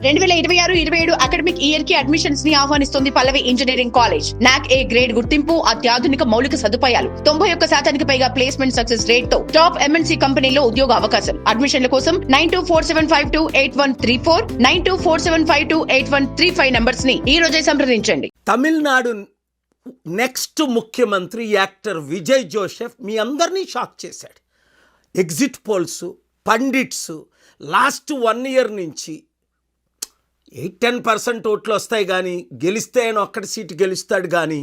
2026-27 academic year కి admissions ని ఆహ్వానిస్తుంది పల్లవి engineering college. నాక్ ఏ గ్రేడ్ గుర్తింపు, అత్యాధునిక మౌలిక సదుపాయాలు, 91% పైగా ప్లేస్మెంట్ సక్సెస్ రేట్ తో టాప్ ఎంఎన్సీ కంపెనీలో ఉద్యోగ అవకాశం. అడ్మిషన్ల కోసం 9247528134 9247528135 నంబర్స్ ని ఈ రోజే సంప్రదించండి. తమిళనాడు నెక్స్ట్ ముఖ్యమంత్రి యాక్టర్ విజయ్ జోసెఫ్ మీ అందరినీ షాక్ చేశాడు. Exit polls, pundits last 1 year నుంచి 8-10% ఓట్లు వస్తాయి కానీ గెలిస్తే ఆయన ఒక్కటి సీటు గెలుస్తాడు కానీ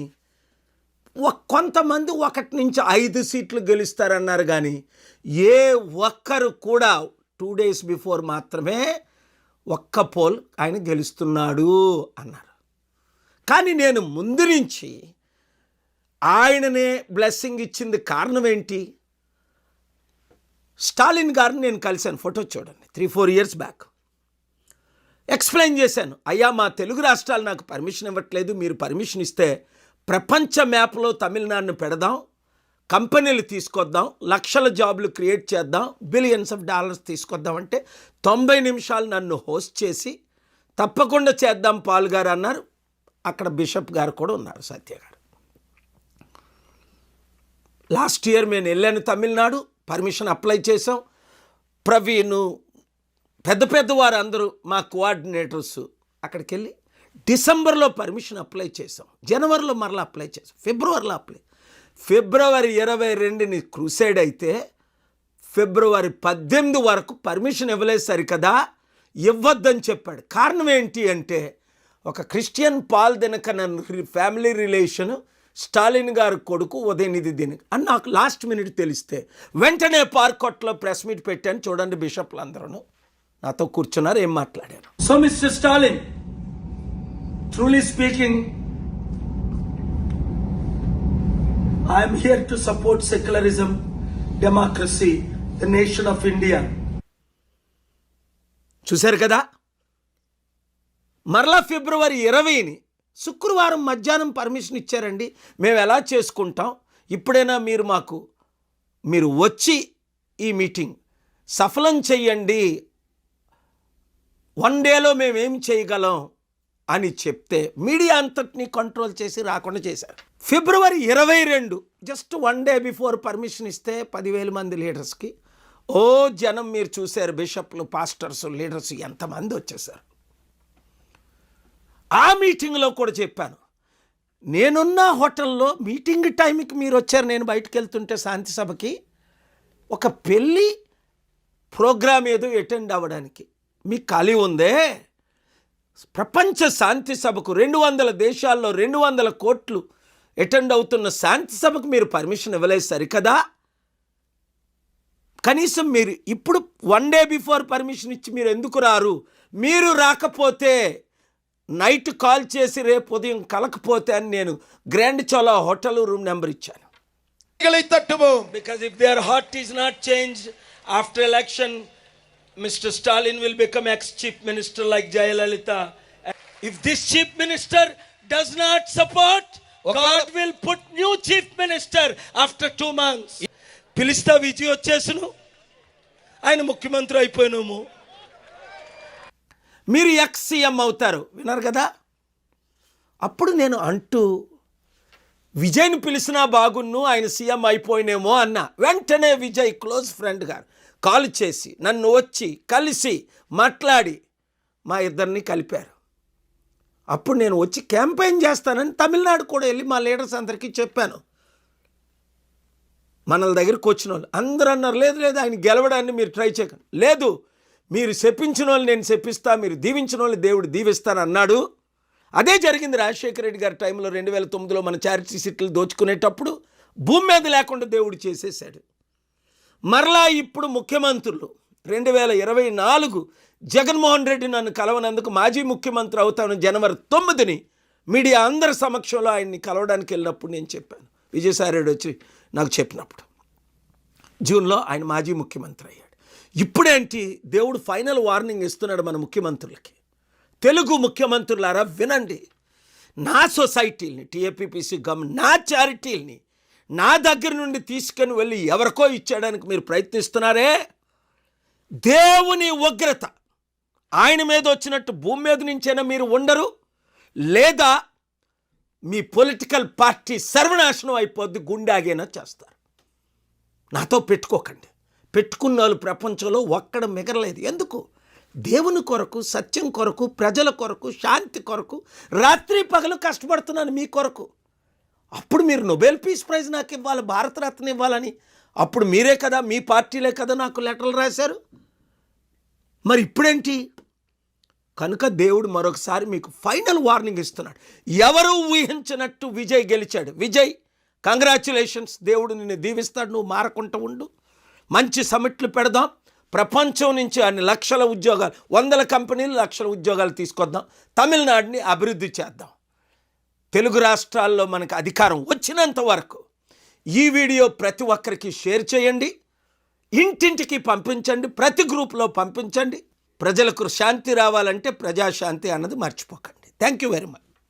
కొంతమంది 1 నుంచి 5 సీట్లు గెలుస్తారన్నారు కానీ ఏ ఒక్కరు కూడా 2 days బిఫోర్ మాత్రమే ఒక్క పోల్ ఆయన గెలుస్తున్నాడు అన్నారు. కానీ నేను ముందు నుంచి ఆయననే బ్లెస్సింగ్ ఇచ్చింది కారణం ఏంటి? స్టాలిన్ గారిని నేను కలిశాను, ఫోటో చూడండి, 3-4 years బ్యాక్. ఎక్స్ప్లెయిన్ చేశాను, అయ్యా మా తెలుగు రాష్ట్రాలు నాకు పర్మిషన్ ఇవ్వట్లేదు, మీరు పర్మిషన్ ఇస్తే ప్రపంచ మ్యాప్లో తమిళనాడును పెడదాం, కంపెనీలు తీసుకొద్దాం, లక్షల జాబులు క్రియేట్ చేద్దాం, బిలియన్స్ ఆఫ్ డాలర్స్ తీసుకొద్దాం అంటే 90 నిమిషాలు నన్ను హోస్ట్ చేసి తప్పకుండా చేద్దాం పాల్ గారు అన్నారు. అక్కడ బిషప్ గారు కూడా ఉన్నారు, సత్య గారు. లాస్ట్ ఇయర్ నేను వెళ్ళాను తమిళనాడు, పర్మిషన్ అప్లై చేసాం. ప్రవీణ్, పెద్ద వారు అందరూ మా కోఆర్డినేటర్స్ అక్కడికి వెళ్ళి డిసెంబర్లో పర్మిషన్ అప్లై చేసాం, జనవరిలో మరలా అప్లై చేసాం, ఫిబ్రవరిలో ఫిబ్రవరి 22ని క్రూసైడ్ అయితే ఫిబ్రవరి 18 వరకు పర్మిషన్ ఇవ్వలేదు. సరికదా ఇవ్వద్దని చెప్పాడు. కారణం ఏంటి అంటే ఒక Christian Paul Dinakaran family relation, Stalin గారి కొడుకు ఉదయనిధి దినకరన్ అని నాకు లాస్ట్ మినిట్ తెలిస్తే వెంటనే పార్కొట్లో ప్రెస్ మీట్ పెట్టాను. చూడండి, బిషప్లు అందరూ నాతో కూర్చున్నారు, ఏం మాట్లాడారు. So mister Stalin, truly speaking, I'm here to support secularism, democracy, the nation of India. చూశారు కదా, మరలా ఫిబ్రవరి 20ని శుక్రవారం మధ్యాహ్నం పర్మిషన్ ఇచ్చారండి. మేము ఎలా చేసుకుంటాం, ఇప్పుడైనా మీరు వచ్చి ఈ మీటింగ్ సఫలం చెయ్యండి, 1 dayలో మేమేం చేయగలం అని చెప్తే మీడియా అంతటినీ కంట్రోల్ చేసి రాకుండా చేశారు. ఫిబ్రవరి 22 జస్ట్ 1 day బిఫోర్ పర్మిషన్ ఇస్తే 10,000 మంది లీడర్స్కి జనం మీరు చూశారు, బిషప్లు, పాస్టర్స్, లీడర్స్ ఎంతమంది వచ్చేసారు. ఆ మీటింగ్లో కూడా చెప్పాను, నేనున్న హోటల్లో మీటింగ్ టైంకి మీరు వచ్చారు, నేను బయటకు వెళ్తుంటే శాంతి సభకి ఒక పెళ్ళి ప్రోగ్రామ్ ఏదో అటెండ్ అవ్వడానికి మీకు ఖాళీ ఉందే? ప్రపంచ శాంతి సభకు 200 దేశాల్లో 200 కోట్లు అటెండ్ అవుతున్న శాంతి సభకు మీరు పర్మిషన్ ఇవ్వలేదు సరికదా? కనీసం మీరు ఇప్పుడు 1 day బిఫోర్ పర్మిషన్ ఇచ్చి మీరు ఎందుకు రారు? మీరు రాకపోతే నైట్ కాల్ చేసి రేపు ఉదయం కలకపోతే అని నేను grand Chola hotel room number ఇచ్చాను. Because if their heart is not changed after election, Mr. Stalin will become ex-chief minister like Jayalalitha. If this chief minister does not support, God will put new chief minister after 2 months. పిలిస్తా Vijay వచ్చేసును, ఆయన ముఖ్యమంత్రి అయిపోయినాము, మీరు X-CM అవుతారు. విన్నారు కదా? అప్పుడు నేను అంటూ విజయ్ని పిలిచినా బాగున్ను, ఆయన సీఎం అయిపోయినేమో అన్నా. వెంటనే విజయ్ క్లోజ్ ఫ్రెండ్ గారు కాల్ చేసి నన్ను వచ్చి కలిసి మాట్లాడి మా ఇద్దరిని కలిపారు. అప్పుడు నేను వచ్చి క్యాంపెయిన్ చేస్తానని తమిళనాడు కూడా వెళ్ళి మా లీడర్స్ అందరికీ చెప్పాను. మనల దగ్గరికి వచ్చిన వాళ్ళు అందరూ అన్నారు, లేదు ఆయన గెలవడాన్ని మీరు ట్రై చేయకండి, లేదు మీరు శపించిన వాళ్ళు నేను శపిస్తా, మీరు దీవించిన వాళ్ళు దేవుడు దీవిస్తాను అన్నాడు. అదే జరిగింది రాజశేఖర రెడ్డి గారి టైంలో 2009లో మన చారిటీ సీట్లు దోచుకునేటప్పుడు భూమి మీద లేకుండా దేవుడు చేసేసాడు. మరలా ఇప్పుడు ముఖ్యమంత్రులు 2024 జగన్మోహన్ రెడ్డి నన్ను కలవనందుకు మాజీ ముఖ్యమంత్రి అవుతాను జనవరి 9ని మీడియా అందరి సమక్షంలో ఆయన్ని కలవడానికి వెళ్ళినప్పుడు నేను చెప్పాను. విజయసాయి రెడ్డి వచ్చి నాకు చెప్పినప్పుడు జూన్లో ఆయన మాజీ ముఖ్యమంత్రి అయ్యాడు. ఇప్పుడేంటి, దేవుడు ఫైనల్ వార్నింగ్ ఇస్తున్నాడు మన ముఖ్యమంత్రులకి. తెలుగు ముఖ్యమంత్రులారా వినండి, నా సొసైటీని టీఏపీపీసీ నా చారిటీల్ని నా దగ్గర నుండి తీసుకొని వెళ్ళి ఎవరికో ఇచ్చేయడానికి మీరు ప్రయత్నిస్తున్నారే, దేవుని ఉగ్రత ఆయన మీద వచ్చినట్టు భూమి మీద నుంచైనా మీరు ఉండరు, లేదా మీ పొలిటికల్ పార్టీ సర్వనాశనం అయిపోద్ది, గుండాగైనా చేస్తారు. నాతో పెట్టుకోకండి. పెట్టుకున్న వాళ్ళు ప్రపంచంలో ఒక్కడ మిగరలేదు. ఎందుకు? దేవుని కొరకు, సత్యం కొరకు, ప్రజల కొరకు, శాంతి కొరకు రాత్రి పగలు కష్టపడుతున్నాను మీ కొరకు. అప్పుడు మీరు నోబెల్ పీస్ ప్రైజ్ నాకు ఇవ్వాలి, భారతరత్న ఇవ్వాలని అప్పుడు మీరే కదా, మీ పార్టీలే కదా నాకు లెటర్లు రాశారు. మరి ఇప్పుడేంటి? కనుక దేవుడు మరొకసారి మీకు ఫైనల్ వార్నింగ్ ఇస్తున్నాడు. ఎవరు ఊహించినట్టు విజయ్ గెలిచాడు. విజయ్, కంగ్రాచ్యులేషన్స్, దేవుడు నిన్ను దీవిస్తాడు, నువ్వు మారకుండా ఉండు. మంచి సమిట్లు పెడదాం, ప్రపంచం నుంచి అన్ని లక్షల ఉద్యోగాలు, 100 కంపెనీలు, లక్షల ఉద్యోగాలు తీసుకొద్దాం, తమిళనాడుని అభివృద్ధి చేద్దాం. తెలుగు రాష్ట్రాల్లో మనకు అధికారం వచ్చినంత వరకు ఈ వీడియో ప్రతి ఒక్కరికి షేర్ చేయండి, ఇంటింటికి పంపించండి, ప్రతి గ్రూప్లో పంపించండి. ప్రజలకు శాంతి రావాలంటే ప్రజాశాంతి అన్నది మర్చిపోకండి. Thank you very much.